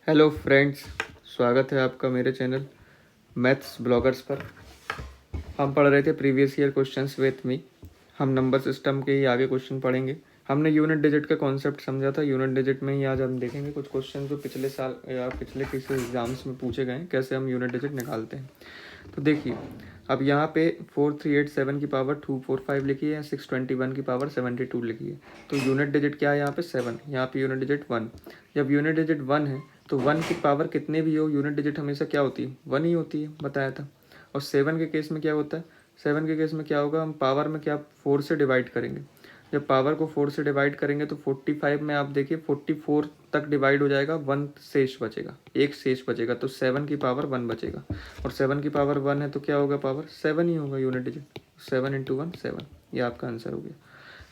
Hello friends, स्वागत है आपका मेरे चैनल मैथ्स ब्लॉगर्स पर। हम पढ़ रहे थे previous year questions with me. हम नंबर सिस्टम के ही आगे क्वेश्चन पढ़ेंगे। हमने यूनिट डिजिट का कॉन्सेप्ट समझा था। यूनिट डिजिट में ही आज हम देखेंगे कुछ क्वेश्चन जो पिछले साल या पिछले किसी एग्जाम्स में पूछे गए हैं, कैसे हम यूनिट डिजिट निकालते हैं। तो देखिए, अब यहाँ पे 4387 की पावर 245 लिखी है, 621 की पावर 72 लिखी है। तो यूनिट डिजिट क्या है यहाँ पे? 7। यहाँ पे यूनिट डिजिट 1। जब यूनिट डिजिट 1 है तो 1 की पावर कितने भी हो, यूनिट डिजिट हमेशा क्या होती है? 1 ही होती है, बताया था। और 7 के केस में क्या होता है? 7 के केस में क्या होगा? हम पावर में क्या 4 से डिवाइड करेंगे। जब पावर को 4 से डिवाइड करेंगे तो 45 में आप देखिए 44 तक डिवाइड हो जाएगा, 1 शेष बचेगा, एक शेष बचेगा, तो 7 की पावर 1 बचेगा। और 7 की पावर 1 है तो क्या होगा? पावर 7 ही होगा यूनिट डिजिट। 7 × 1 7, ये आपका आंसर हो गया।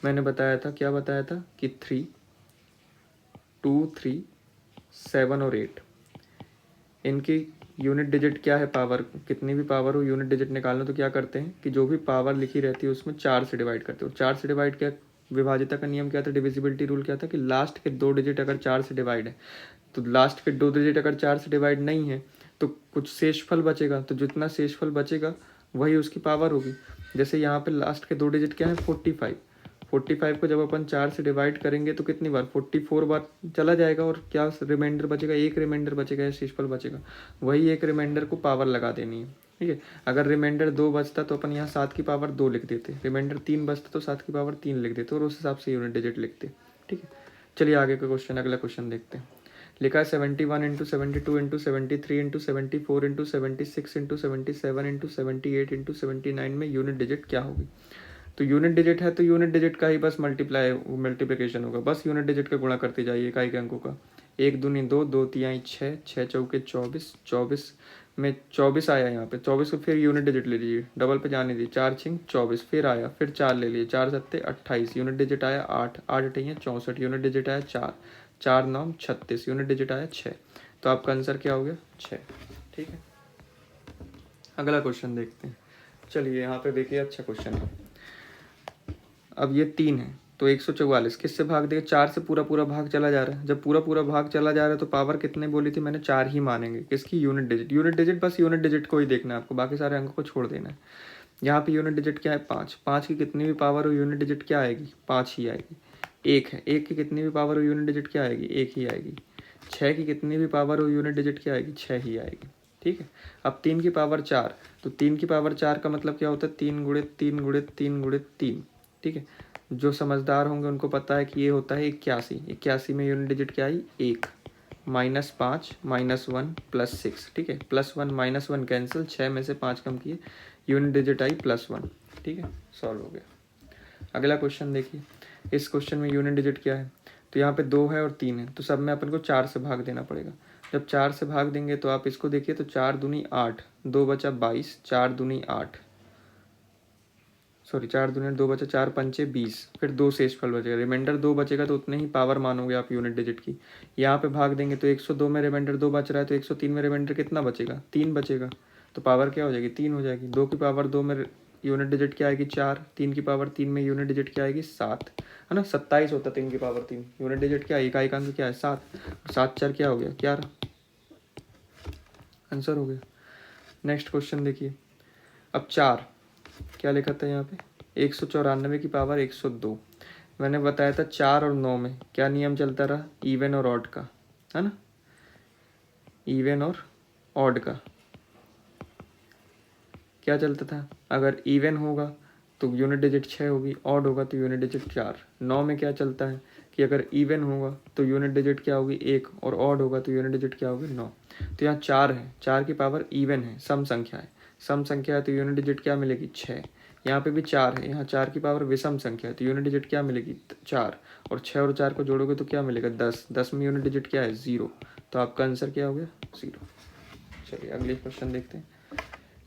मैंने बताया था, क्या बताया था कि 3, 2, 3, 7 और 8 इनकी यूनिट डिजिट क्या है? पावर। कितनी भी पावर हो, यूनिट डिजिट निकालना तो क्या करते हैं कि जो भी पावर लिखी रहती है उसमें 4 से डिवाइड करते हो। 4 से डिवाइड क्या, विभाजिता का नियम क्या था? डिविजिबिलिटी रूल क्या था कि लास्ट के 2 डिजिट अगर 4 से डिवाइड है तो लास्ट के 2 डिजिट अगर 4 से डिवाइड नहीं है तो कुछ शेषफल बचेगा, तो जितना शेषफल बचेगा वही उसकी पावर होगी। जैसे यहाँ पे लास्ट के 2 डिजिट क्या है? 45। 45 को जब अपन 4 से डिवाइड करेंगे तो कितनी बार? 44 बार चला जाएगा, और क्या रिमाइंडर बचेगा? एक रिमाइंडर बचेगा या शेषफल बचेगा। वही एक रिमाइंडर को पावर लगा देनी है, ठीक है। अगर रिमाइंडर 2 बचता तो अपन यहाँ 7 की पावर 2 लिख देते, रिमाइंडर 3 बचता तो 7 की पावर 3 लिख देते, और उस हिसाब से यूनिट डिजिट लिखते, ठीक है। चलिए आगे का क्वेश्चन, अगला क्वेश्चन देखते हैं। लिखा है 71 × 72 × 73 × 74 × 76 × 77 × 78 × 79 में यूनिट डिजिट क्या होगी? तो यूनिट डिजिट है तो यूनिट डिजिट का ही बस मल्टीप्लिकेशन होगा, बस यूनिट डिजिट का गुणा करते जाइए इकाई के अंकों का। 1 दूनी 2, 2 तिहाई 6, 6 चौके 24, 24 में 24 आया यहाँ पे, 24 को फिर यूनिट डिजिट ले लीजिए, डबल पे जाने दीजिए, 4 छिंग 24, फिर आया, फिर 4 ले लिए, 4 सत्ते 28, यूनिट डिजिट आया 8, 8 अठैया 64, यूनिट डिजिट आया 4, 4 9 36, यूनिट डिजिट आया 6। तो आपका आंसर क्या हो गया? 6, ठीक है। अगला क्वेश्चन देखते हैं। चलिए यहाँ पे देखिए, अच्छा क्वेश्चन है। अब ये 3 है तो 144 किससे भाग देगा? 4 से पूरा पूरा भाग चला जा रहा है। जब पूरा पूरा भाग चला जा रहा है तो पावर कितने बोली थी मैंने? 4 ही मानेंगे। किसकी? Unit digit. यूनिट डिजिट, बस यूनिट डिजिट को ही देखना है आपको, बाकी सारे अंकों को छोड़ देना है। यहाँ पे यूनिट डिजिट क्या है? 5। 5 की कितनी भी पावर हो, यूनिट डिजिट क्या आएगी? 5 ही आएगी। 1 है, 1 की कितनी भी पावर हो, यूनिट डिजिट क्या आएगी? 1 ही आएगी। 6 की कितनी भी पावर हो, यूनिट डिजिट क्या आएगी? 6 ही आएगी, ठीक है। अब 3 की पावर 4, तो 3 की पावर 4 का मतलब क्या होता है? 3 × 3 × 3 × 3, ठीक है। जो समझदार होंगे उनको पता है कि ये होता है 81। 81 में यूनिट डिजिट क्या आई? 1, -5 -1 +6, ठीक है। +1 -1 कैंसिल, 6 में से 5 कम किए, यूनिट डिजिट आई +1, ठीक है। सॉल्व हो गया। अगला क्वेश्चन देखिए। इस क्वेश्चन में यूनिट डिजिट क्या है? तो यहाँ पे 2 है और 3 है, तो सब में अपन को 4 से भाग देना पड़ेगा। जब 4 से भाग देंगे तो आप इसको देखिए, तो 4 दूनी 8, 2 बचा 22, 4 दूनी 8, सॉरी 4 दूनी 2 बचा, 4 पंचे 20, फिर 2 शेषफल बचेगा, रिमाइंडर 2 बचेगा, तो उतने ही पावर मानोगे आप यूनिट डिजिट की। यहाँ पे भाग देंगे तो 102 में रिमाइंडर 2 बच रहा है, तो 103 में रिमाइंडर कितना बचेगा? 3 बचेगा, तो पावर क्या हो जाएगी? 3 हो जाएगी। 2 की पावर 2 में यूनिट डिजिट क्या आएगी? 4। 3 की पावर 3 में यूनिट डिजिट क्या आएगी? 7, है ना। 27 होता 3 की पावर 3, यूनिट डिजिट क्या है? इकाई का अंक क्या है? 7। 7 4 क्या हो गया? 11, आंसर हो गया। नेक्स्ट क्वेश्चन देखिए। अब 4 क्या लिखा था यहाँ पे? 194 की पावर 102। मैंने बताया था 4 और 9 में क्या नियम चलता रहा? इवन और ऑड का, है ना। इवन और ऑड का क्या चलता था? अगर इवन होगा तो यूनिट डिजिट 6 होगी, ऑड होगा तो यूनिट डिजिट 4। 9 में क्या चलता है कि अगर इवन होगा तो यूनिट डिजिट क्या होगी? 1, और ऑड होगा तो यूनिट डिजिट क्या होगी? 9। तो यहाँ 4 है, 4 की पावर इवन है, सम संख्या है। सम संख्या है तो यूनिट डिजिट क्या मिलेगी? 6। यहाँ पे भी 4 है, यहाँ 4 की पावर विषम संख्या है तो यूनिट डिजिट क्या मिलेगी? 4। और 6 और 4 को जोड़ोगे तो क्या मिलेगा? 10। 10 में यूनिट डिजिट क्या है? 0। तो आपका आंसर क्या हो गया? 0। चलिए अगले क्वेश्चन देखते हैं।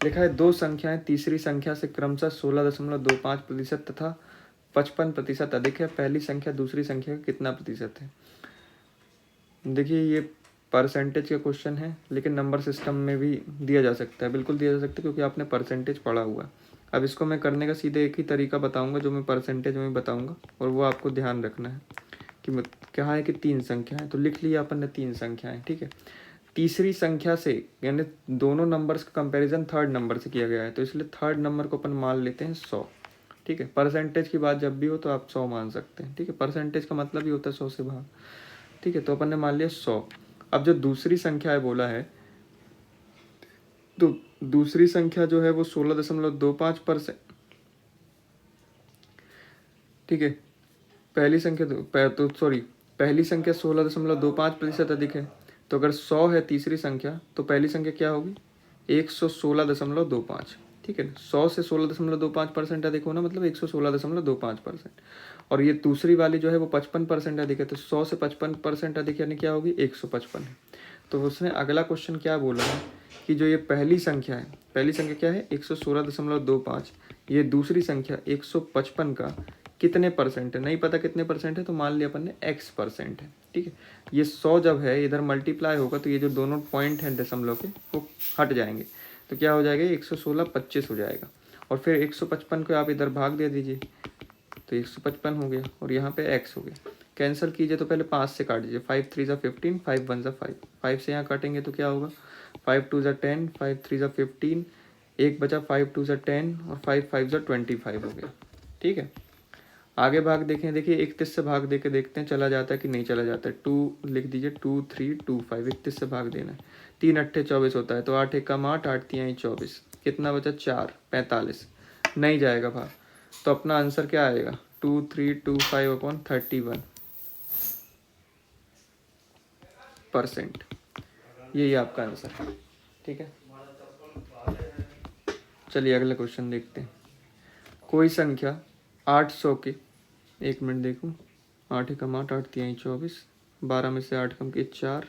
लिखा है 2 संख्याएं तीसरी संख्या से क्रमशः 16.25% तथा 55% अधिक है। पहली संख्या दूसरी संख्या का कितना प्रतिशत है? देखिए ये परसेंटेज का क्वेश्चन है, लेकिन नंबर सिस्टम में भी दिया जा सकता है, बिल्कुल दिया जा सकता है, क्योंकि आपने परसेंटेज पढ़ा हुआ है। अब इसको मैं करने का सीधे एक ही तरीका बताऊंगा जो मैं परसेंटेज में बताऊंगा, और वो आपको ध्यान रखना है कि क्या है कि 3 संख्या है, तो लिख लिया अपन ने 3 संख्याएं, ठीक है। तीसरी संख्या से यानी दोनों नंबर्स का कंपैरिजन थर्ड नंबर से किया गया है, तो इसलिए थर्ड नंबर को अपन मान लेते हैं 100, ठीक है। परसेंटेज की बात जब भी हो तो आप 100 मान सकते हैं, ठीक है। परसेंटेज का मतलब ही होता है 100 से भाग, ठीक है। तो अपन ने मान लिया 100। अब जो दूसरी संख्या है बोला है, तो दूसरी संख्या जो है वो 16.25%, ठीक है। पहली संख्या पहली संख्या 16.25% अधिक है, तो अगर 100 है तीसरी संख्या तो पहली संख्या क्या होगी 116.25, ठीक है। 100 से 16.25% अधिक होना मतलब 116.25%। और ये दूसरी वाली जो है वो 55% अधिक है, तो 100 से 55% अधिक यानी क्या होगी 155 है। तो उसने अगला क्वेश्चन क्या बोला है कि जो ये पहली संख्या है, पहली संख्या क्या है 116.25, ये दूसरी संख्या 155 का कितने परसेंट है, नहीं पता कितने परसेंट है, तो मान लिया अपन ने x परसेंट है, ठीक है। ये 100 जब है इधर मल्टीप्लाई होगा तो ये जो दोनों पॉइंट हैं दशमलव के वो हट जाएंगे, तो क्या हो जाएगा 116/25 हो जाएगा। और फिर 155 को आप इधर भाग दे दीजिए तो 155 हो गया और यहाँ पे x हो गया। कैंसिल कीजिए तो पहले 5 से काट दीजिए, 5 3 ज़ा 15, 5 1 ज़ा 5, 5 से यहाँ काटेंगे तो क्या होगा 5 2 ज़ा 10, 5 3 ज़ा 15, एक बचा 5 2 ज़ा 10 और 5 5 ज़ा 25 हो गया, ठीक है। आगे भाग देखें, देखिए 31 से भाग दे के देखते हैं चला जाता है कि नहीं चला जाता है। 2 लिख दीजिए, 2 3 2 5, 31 से भाग देना है, 3 अट्ठे 24 होता है, तो 8 एक कम 8, 8 3 24, कितना बचा 4 45, नहीं जाएगा भाग। तो अपना आंसर क्या आएगा 2325/31%, यही आपका आंसर है, ठीक है। चलिए अगला क्वेश्चन देखते हैं। कोई संख्या 800 के, एक मिनट देखो, 8 एकम 8, 8 3 24, 12 में से 8 कम के 4,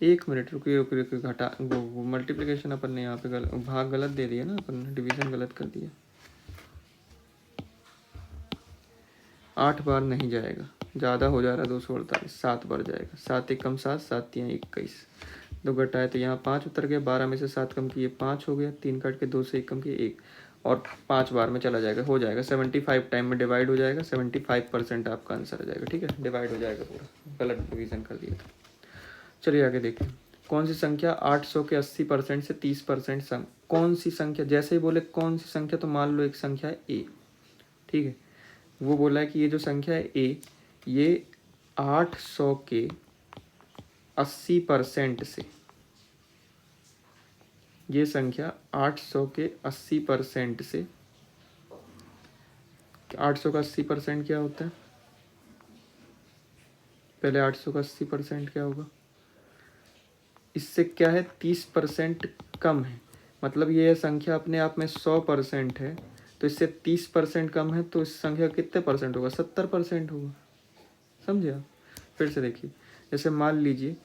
एक मिनट रुकिए घटा वो मल्टीप्लिकेशन अपन ने यहाँ पे भाग गलत दे दिया ना, अपन ने डिवीजन गलत कर दिया। 8 बार नहीं जाएगा, ज़्यादा हो जा रहा है, 248, 7 बार जाएगा, 7 एकम 7, 7 3 21, 2 घटाए तो यहाँ 5 उतर गया, 12 में से 7 कम किए 5 हो गया, 3 काट के 2 से 1 कम किए 1, और 5 बार में चला जाएगा, हो जाएगा 75 टाइम में डिवाइड हो जाएगा, 75% आपका आंसर आ जाएगा, ठीक है। डिवाइड हो जाएगा पूरा, गलत डिवीजन कर दिया था। चलिए आगे देखते हैं। कौन सी संख्या 800 के 80% से 30%, कौन सी संख्या, जैसे ही बोले कौन सी संख्या तो मान लो एक संख्या है ए, ठीक है। वो बोला है कि ये जो संख्या है ए, ये 800 के 80% से, ये संख्या 800 के 80% से, 800 का 80% क्या होता है, पहले 800 का 80% क्या होगा, इससे क्या है 30% कम है, मतलब ये संख्या अपने आप में 100% है, तो इससे 30% कम है, तो इस संख्या कितने परसेंट होगा 70% होगा, समझे आप। फिर से देखिए, जैसे मान लीजिए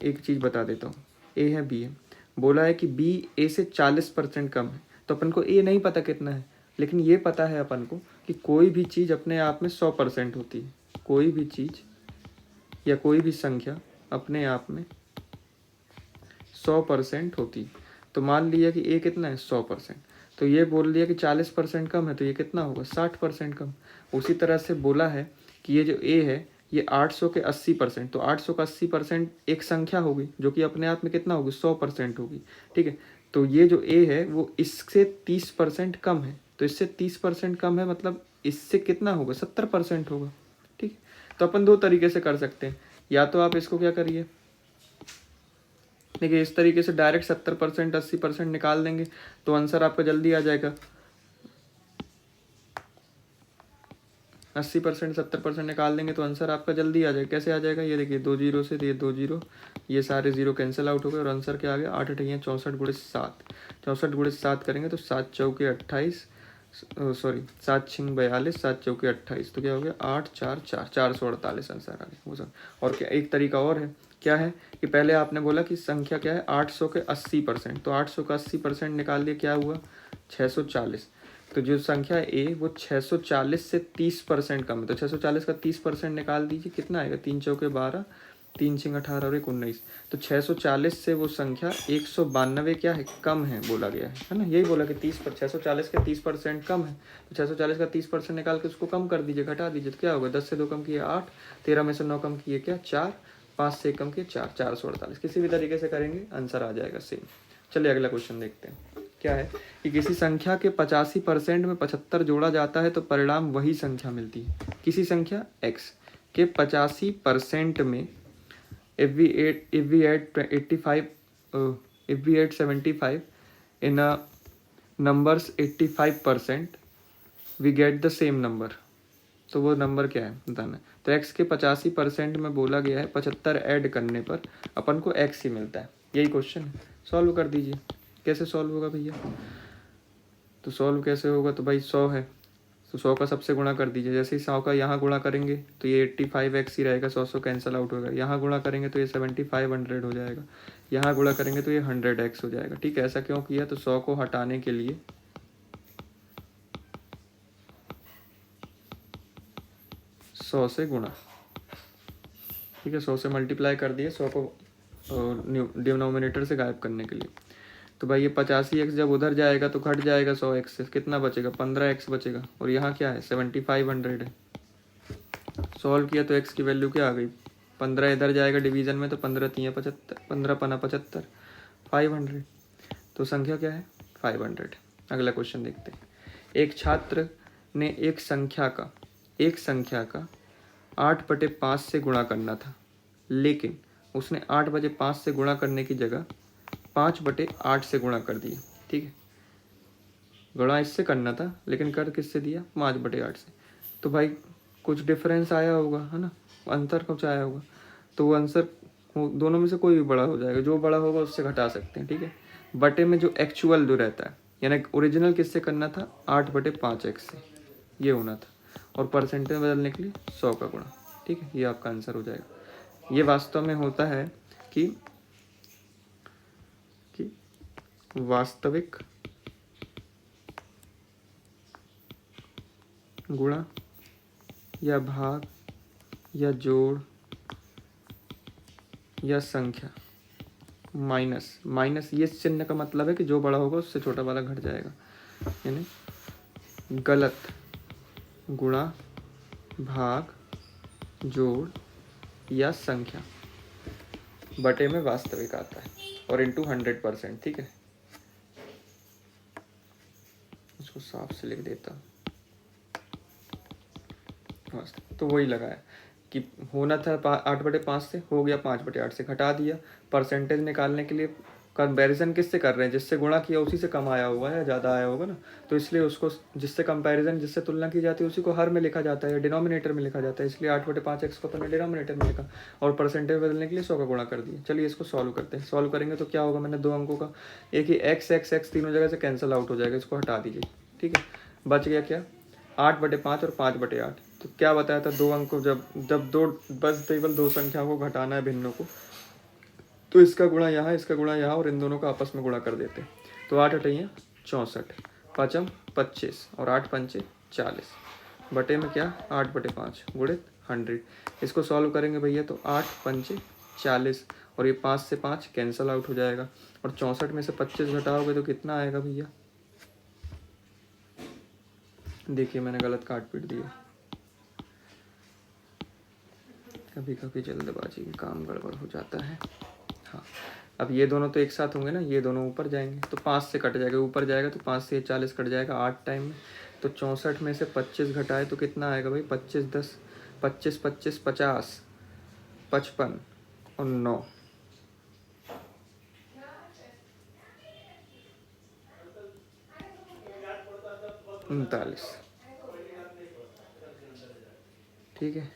एक चीज़ बता देता हूँ, ए है बी है, बोला है कि बी ए से 40% कम है, तो अपन को ए नहीं पता कितना है, लेकिन ये पता है अपन को कि कोई भी चीज़ अपने आप में 100% होती है, कोई भी चीज़ या कोई भी संख्या अपने आप में 100% होती है। तो मान लिया कि ए कितना है 100%, तो ये बोल दिया कि 40% कम है, तो ये कितना होगा 60% कम। उसी तरह से बोला है कि ये जो ए है ये 800 के 80%, तो 800 का 80% एक संख्या होगी जो कि अपने आप में कितना होगी 100% होगी, ठीक है। तो ये जो ए है वो इससे 30% कम है, तो इससे 30% कम है, मतलब इससे कितना होगा 70% होगा, ठीक है। तो अपन दो तरीके से कर सकते हैं, या तो आप इसको क्या करिए, देखिए इस तरीके से डायरेक्ट 70% 80% निकाल देंगे तो आंसर आपका जल्दी आ जाएगा। 80% 70% निकाल देंगे तो आंसर आपका जल्दी आ जाएगा। कैसे आ जाएगा, ये देखिए 2 जीरो से ये 2 जीरो, ये सारे जीरो कैंसिल आउट हो गए और आंसर क्या आ गया 8 8 64 गुणे 7, 64 गुणे 7 करेंगे तो 7 चौके 28, सॉरी 7 6 42, 7 चौके 28, तो क्या हो गया 8 4 4 448 आंसर आ गया वो सर। और क्या एक तरीका और है, क्या है कि पहले आपने बोला कि संख्या क्या है 800 के 80%, तो 800 का 80% निकाल दिया, क्या हुआ 640, तो जो संख्या ए वो 640 से 30% कम है, तो 640 का 30% निकाल दीजिए, कितना आएगा 3 चौके 12, 3 6 18 और 1 19। तो 640 से वो संख्या 192 क्या है, कम है बोला गया है ना। यही बोला कि 640 के 30% कम है। तो 640 का 30% निकाल के उसको कम कर दीजिए, घटा दीजिए, तो क्या होगा, 10 से 2 कम किए 8, 13 में से 9 कम किए क्या 4, 5 से 1 कम किए 4, 448। किसी भी तरीके से करेंगे आंसर आ जाएगा सेम। चलिए अगला क्वेश्चन देखते हैं। क्या है कि किसी संख्या के 85% में 75 जोड़ा जाता है तो परिणाम वही संख्या मिलती है। किसी संख्या x के 85% में if we add 85 if we add 75 in a numbers 85% we get the same number। तो वो नंबर क्या है बताना। तो x के 85% में बोला गया है 75 ऐड करने पर अपन को x ही मिलता है। यही क्वेश्चन है, सॉल्व कर दीजिए। कैसे सॉल्व होगा भैया, तो सॉल्व कैसे होगा, तो भाई 100 है तो 100 का सबसे गुणा कर दीजिए। जैसे ही 100 का यहाँ गुणा करेंगे तो ये 85x ही रहेगा, 100 कैंसिल आउट होगा। यहाँ गुणा करेंगे तो ये 7500 हो जाएगा। यहाँ गुणा करेंगे तो ये 100x हो जाएगा। ठीक है, ऐसा क्यों किया, तो 100 को हटाने के लिए 100 से गुणा। ठीक है, 100 से मल्टीप्लाई कर दिए 100 को डिनोमिनेटर से गायब करने के लिए। तो भाई ये 85x जब उधर जाएगा तो घट जाएगा 100x से, कितना बचेगा 15x बचेगा। और यहाँ क्या है 7500 है। सॉल्व किया तो x की वैल्यू क्या आ गई, 15 इधर जाएगा डिवीजन में तो 15 3 75, 15 पना 75, 500। तो संख्या क्या है 500। अगला क्वेश्चन देखते हैं। एक छात्र ने एक संख्या का 8/5 से गुणा करना था, लेकिन उसने 8/5 से गुणा करने की जगह 5/8 से गुणा कर दिया। ठीक है, गुणा इससे करना था लेकिन कर किससे दिया, 5/8 से। तो भाई कुछ डिफरेंस आया होगा है ना, अंतर कुछ आया होगा। तो वो आंसर दोनों में से कोई भी बड़ा हो जाएगा, जो बड़ा होगा उससे घटा सकते हैं। ठीक है, बटे में जो एक्चुअल जो रहता है, यानी ओरिजिनल किससे करना था 8/5x से, ये होना था। और परसेंटेज बदलने के लिए 100 का गुणा। ठीक है, ये आपका आंसर हो जाएगा। ये वास्तव में होता है कि वास्तविक गुणा या भाग या जोड़ या संख्या माइनस ये चिन्ह का मतलब है कि जो बड़ा होगा उससे छोटा वाला घट जाएगा। यानी गलत गुणा भाग जोड़ या संख्या बटे में वास्तविक आता है और इंटू 100%। ठीक है, उसको साफ से लिख देता हूँ। तो वही लगाया कि होना था 8/5 से, हो गया 5/8 से, घटा दिया। परसेंटेज निकालने के लिए कंपैरिजन किससे कर रहे हैं, जिससे गुणा किया उसी से कम आया होगा या ज़्यादा आया होगा ना। तो इसलिए उसको जिससे कंपैरिजन, जिससे तुलना की जाती है उसी को हर में लिखा जाता है, डिनोमिनेटर में लिखा जाता है। इसलिए 8/5x को अपने डिनोमिनेटर में लिखा और परसेंटेज बदलने के लिए 100 का गुणा कर दिया। चलिए इसको सॉल्व करते हैं। सॉल्व करेंगे तो क्या होगा, मैंने 2 अंकों का एक ही x तीनों जगह से कैंसिल आउट हो जाएगा, इसको हटा दीजिए। ठीक है, बच गया क्या 8/5 और 5/8। तो क्या बताया था, 2 अंक को जब दो बस केवल 2 संख्या को घटाना है भिन्नों को, तो इसका गुणा यहाँ, इसका गुणा यहाँ और इन दोनों का आपस में गुणा कर देते हैं। तो 8 8 64, 5 25 और 8 5 40 बटे में क्या 8/5 गुणित 100। इसको सॉल्व करेंगे भैया तो 8 5 40 और ये 5 से 5 कैंसिल आउट हो जाएगा। और 64 में से 25 घटाओगे तो कितना आएगा भैया, देखिए मैंने गलत काट पीट दिया, कभी कभी जल्दबाजी में काम गड़बड़ हो जाता है। हाँ, अब ये दोनों तो एक साथ होंगे ना, ये दोनों ऊपर जाएंगे तो 5 से कट जाएगा, ऊपर जाएगा तो 5 से 40 कट जाएगा 8 टाइम में। तो 64 में से 25 घटाए तो कितना आएगा भाई, 25 10 25 25 50 55 और 9 39। ठीक है,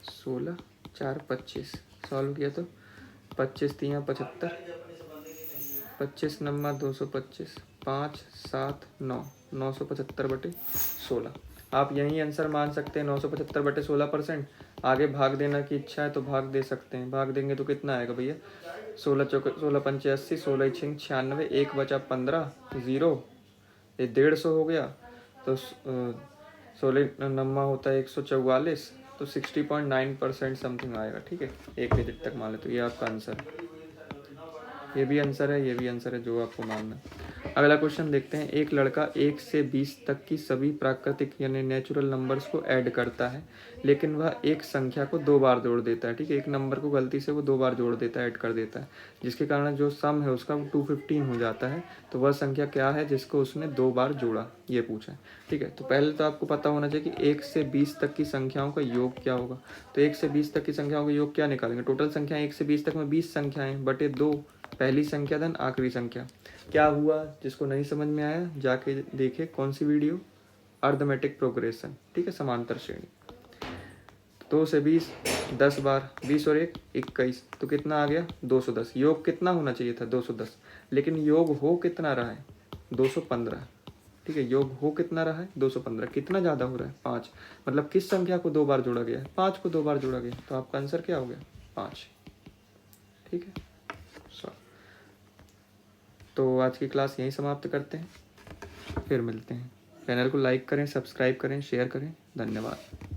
16 4 25 सॉल्व किया तो 25 3 75, 25 नम्मा 225, 5 7 9 975/16। आप यही आंसर मान सकते हैं 975/16%। आगे भाग देना की इच्छा है तो भाग दे सकते हैं, भाग देंगे तो कितना आएगा भैया 16 चौके 16 पंचे 80, 16 छिंग 96, 1 बचा 15, 0 ये 150 हो गया। तो 16 नम्मा होता है 144, तो 60.9% समथिंग आएगा। ठीक है, एक डिजिट तक मान ले, तो ये आपका आंसर है। ये भी आंसर है, ये भी आंसर है, जो आपको मानना है। अगला क्वेश्चन देखते हैं। एक लड़का 1 से 20 तक की सभी प्राकृतिक यानी नेचुरल नंबर्स को ऐड करता है, लेकिन वह एक संख्या को 2 बार जोड़ देता है। ठीक है, एक नंबर को गलती से वो 2 बार जोड़ देता है, ऐड कर देता है, जिसके कारण जो सम है उसका 215 हो जाता है। तो वह संख्या क्या है जिसको उसने 2 बार जोड़ा, ये पूछा है। ठीक है, तो पहले तो आपको पता होना चाहिए कि 1 से 20 तक की संख्याओं का योग क्या होगा। तो 1 से 20 तक की संख्याओं का योग क्या निकालेंगे? टोटल संख्या 1 से 20 तक में 20 संख्याएं बटे 2, पहली संख्या धन आखिरी संख्या। क्या हुआ? जिसको नहीं समझ में आया जाके देखे कौन सी वीडियो, अर्थमेटिक प्रोग्रेशन। ठीक है, समांतर श्रेणी। 2 से 20 10 बार, 20 और 1 21, तो कितना आ गया? 210। योग कितना होना चाहिए था? 210, लेकिन योग हो कितना रहा है? 215। ठीक है, योग हो कितना रहा है? 215। कितना ज़्यादा हो रहा है? 5। मतलब किस संख्या को 2 बार जोड़ा गया है? 5 को 2 बार जोड़ा गया, तो आपका आंसर क्या हो गया? 5। ठीक है, तो आज की क्लास यहीं समाप्त करते हैं, फिर मिलते हैं। चैनल को लाइक करें, सब्सक्राइब करें, शेयर करें। धन्यवाद।